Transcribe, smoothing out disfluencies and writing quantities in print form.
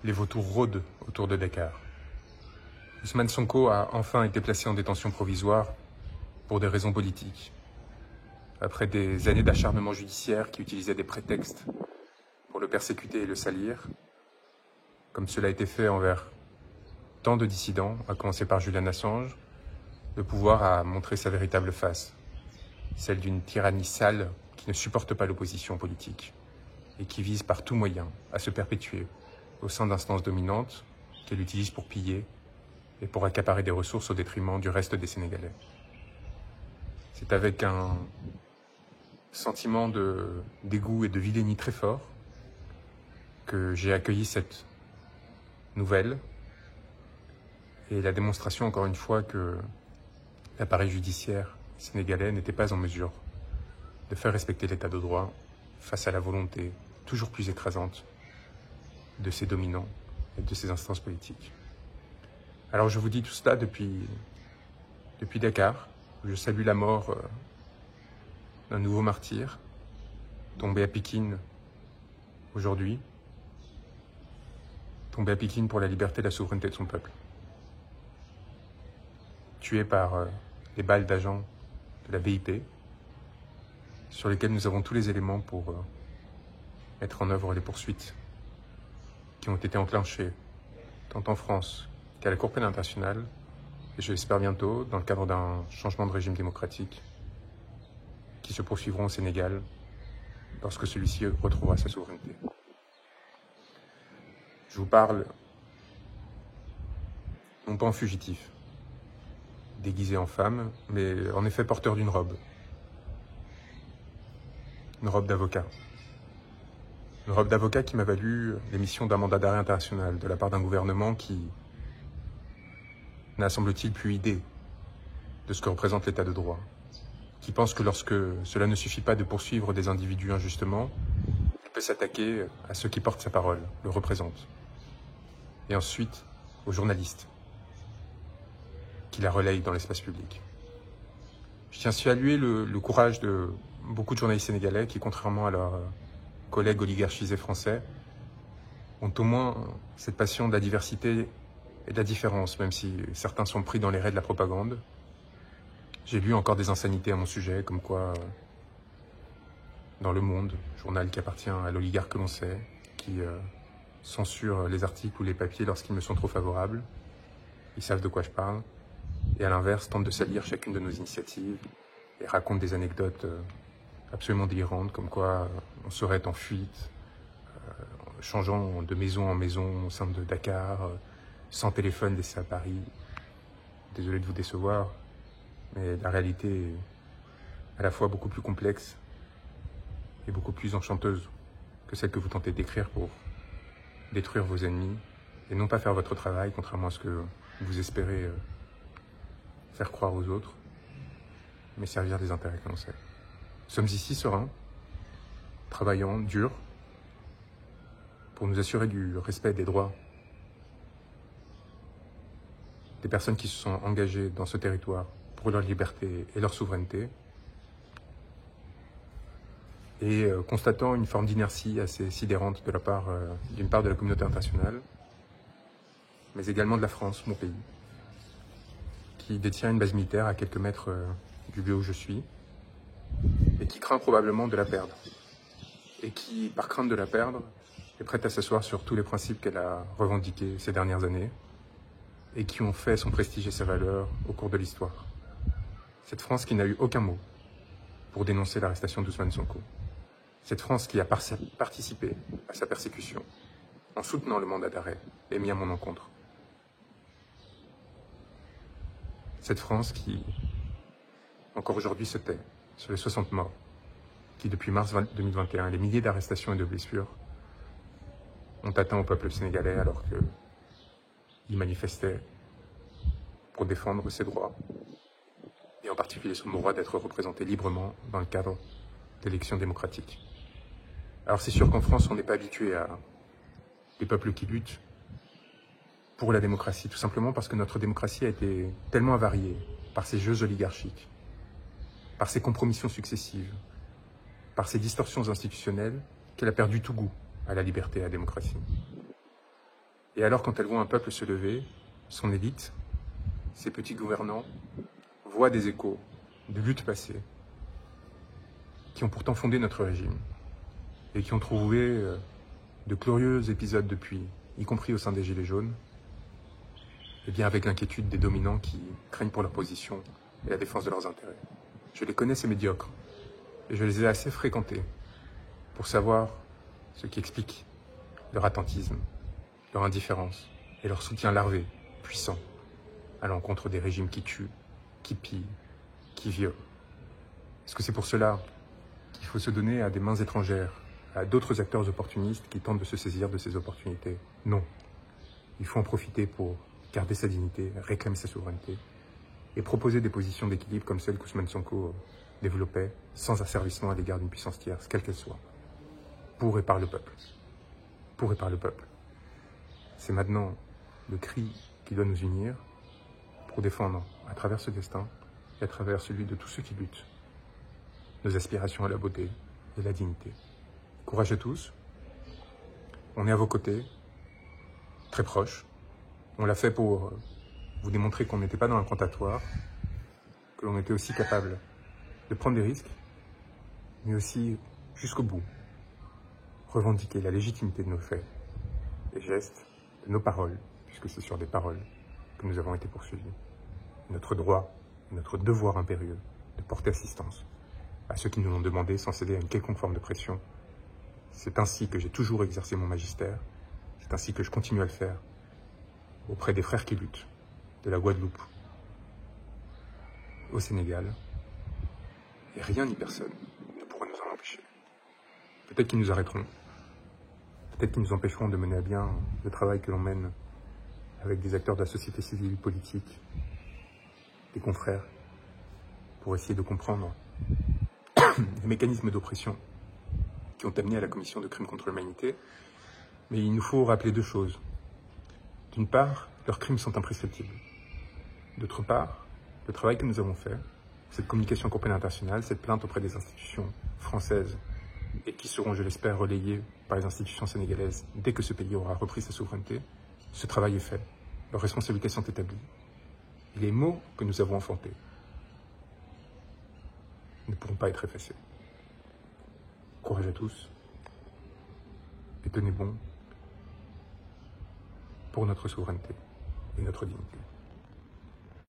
les vautours rôdent autour de Dakar. Ousmane Sonko a enfin été placé en détention provisoire pour des raisons politiques. Après des années d'acharnement judiciaire qui utilisaient des prétextes pour le persécuter et le salir, comme cela a été fait envers tant de dissidents, à commencer par Julian Assange, le pouvoir a montré sa véritable face, celle d'une tyrannie sale qui ne supporte pas l'opposition politique et qui vise par tous moyens à se perpétuer au sein d'instances dominantes qu'elle utilise pour piller et pour accaparer des ressources au détriment du reste des Sénégalais. C'est avec un sentiment de dégoût et de vilainie très fort que j'ai accueilli cette nouvelle et la démonstration, encore une fois, que l'appareil judiciaire sénégalais n'était pas en mesure de faire respecter l'état de droit face à la volonté toujours plus écrasante de ses dominants et de ses instances politiques. Alors je vous dis tout cela depuis Dakar. Je salue la mort d'un nouveau martyr, tombé à Pikine aujourd'hui, tombé à Pikine pour la liberté et la souveraineté de son peuple. Tué par les balles d'agents de la BIP, sur lesquels nous avons tous les éléments pour mettre en œuvre les poursuites qui ont été enclenchées tant en France qu'à la Cour pénale internationale, et je l'espère bientôt, dans le cadre d'un changement de régime démocratique, qui se poursuivront au Sénégal lorsque celui-ci retrouvera sa souveraineté. Je vous parle non pas en fugitif, déguisé en femme, mais en effet porteur d'une robe. Une robe d'avocat. Une robe d'avocat qui m'a valu l'émission d'un mandat d'arrêt international de la part d'un gouvernement qui n'a, semble-t-il, plus idée de ce que représente l'état de droit, qui pense que lorsque cela ne suffit pas de poursuivre des individus injustement, il peut s'attaquer à ceux qui portent sa parole, le représentent, et ensuite aux journalistes qui la relayent dans l'espace public. Je tiens à saluer le courage de beaucoup de journalistes sénégalais qui, contrairement à leurs collègues oligarchisés français, ont au moins cette passion de la diversité et de la différence, même si certains sont pris dans les raies de la propagande. J'ai lu encore des insanités à mon sujet, comme quoi, dans Le Monde, journal qui appartient à l'oligarque que l'on sait, qui censure les articles ou les papiers lorsqu'ils me sont trop favorables, ils savent de quoi je parle, et à l'inverse, tentent de salir chacune de nos initiatives et racontent des anecdotes absolument délirantes, comme quoi on serait en fuite, changeant de maison en maison au sein de Dakar, sans téléphone laissé à Paris. Désolé de vous décevoir, mais la réalité est à la fois beaucoup plus complexe et beaucoup plus enchanteuse que celle que vous tentez d'écrire pour détruire vos ennemis et non pas faire votre travail, contrairement à ce que vous espérez faire croire aux autres, mais servir des intérêts que l'on sait. Nous sommes ici sereins, travaillant, dur, pour nous assurer du respect des droits des personnes qui se sont engagées dans ce territoire pour leur liberté et leur souveraineté, et constatant une forme d'inertie assez sidérante de la part, d'une part de la communauté internationale, mais également de la France, mon pays, qui détient une base militaire à quelques mètres du lieu où je suis, et qui craint probablement de la perdre, et qui, par crainte de la perdre, est prête à s'asseoir sur tous les principes qu'elle a revendiqués ces dernières années, et qui ont fait son prestige et sa valeur au cours de l'histoire. Cette France qui n'a eu aucun mot pour dénoncer l'arrestation d'Ousmane Sonko. Cette France qui a participé à sa persécution en soutenant le mandat d'arrêt émis à mon encontre. Cette France qui, encore aujourd'hui, se tait sur les 60 morts, qui depuis mars 2021, les milliers d'arrestations et de blessures ont atteint au peuple sénégalais alors qu'il manifestait pour défendre ses droits, et en particulier son droit d'être représenté librement dans le cadre d'élections démocratiques. Alors c'est sûr qu'en France, on n'est pas habitué à des peuples qui luttent pour la démocratie, tout simplement parce que notre démocratie a été tellement avariée par ces jeux oligarchiques, par ces compromissions successives, par ces distorsions institutionnelles, qu'elle a perdu tout goût à la liberté et à la démocratie. Et alors quand elles voient un peuple se lever, son élite, ses petits gouvernants, voient des échos de luttes passées, qui ont pourtant fondé notre régime, et qui ont trouvé de glorieux épisodes depuis, y compris au sein des Gilets jaunes, et bien avec l'inquiétude des dominants qui craignent pour leur position et la défense de leurs intérêts. Je les connais, ces médiocres, et je les ai assez fréquentés pour savoir ce qui explique leur attentisme, leur indifférence et leur soutien larvé, puissant, à l'encontre des régimes qui tuent, qui pillent, qui violent. Est-ce que c'est pour cela qu'il faut se donner à des mains étrangères, à d'autres acteurs opportunistes qui tentent de se saisir de ces opportunités? Non. Il faut en profiter pour garder sa dignité, réclamer sa souveraineté et proposer des positions d'équilibre comme celles qu'Ousmane Sonko développait, sans asservissement à l'égard d'une puissance tierce, quelle qu'elle soit, pour et par le peuple. Pour et par le peuple. C'est maintenant le cri qui doit nous unir pour défendre, à travers ce destin et à travers celui de tous ceux qui luttent, nos aspirations à la beauté et la dignité. Courage à tous. On est à vos côtés, très proches. On l'a fait pour vous démontrer qu'on n'était pas dans un cantatoire, que l'on était aussi capable de prendre des risques, mais aussi, jusqu'au bout, revendiquer la légitimité de nos faits, des gestes, de nos paroles, puisque c'est sur des paroles que nous avons été poursuivis. Notre droit et notre devoir impérieux de porter assistance à ceux qui nous l'ont demandé sans céder à une quelconque forme de pression. C'est ainsi que j'ai toujours exercé mon magistère, c'est ainsi que je continue à le faire auprès des frères qui luttent, de la Guadeloupe au Sénégal, et rien ni personne ne pourra nous en empêcher. Peut-être qu'ils nous arrêteront, peut-être qu'ils nous empêcheront de mener à bien le travail que l'on mène avec des acteurs de la société civile, politique, des confrères, pour essayer de comprendre les mécanismes d'oppression qui ont amené à la commission de crimes contre l'humanité. Mais il nous faut rappeler deux choses. D'une part, leurs crimes sont imprescriptibles. D'autre part, le travail que nous avons fait, cette communication complète internationale, cette plainte auprès des institutions françaises et qui seront, je l'espère, relayées par les institutions sénégalaises dès que ce pays aura repris sa souveraineté, ce travail est fait. Leurs responsabilités sont établies. Et les mots que nous avons enfantés ne pourront pas être effacés. Courage à tous et tenez bon pour notre souveraineté et notre dignité.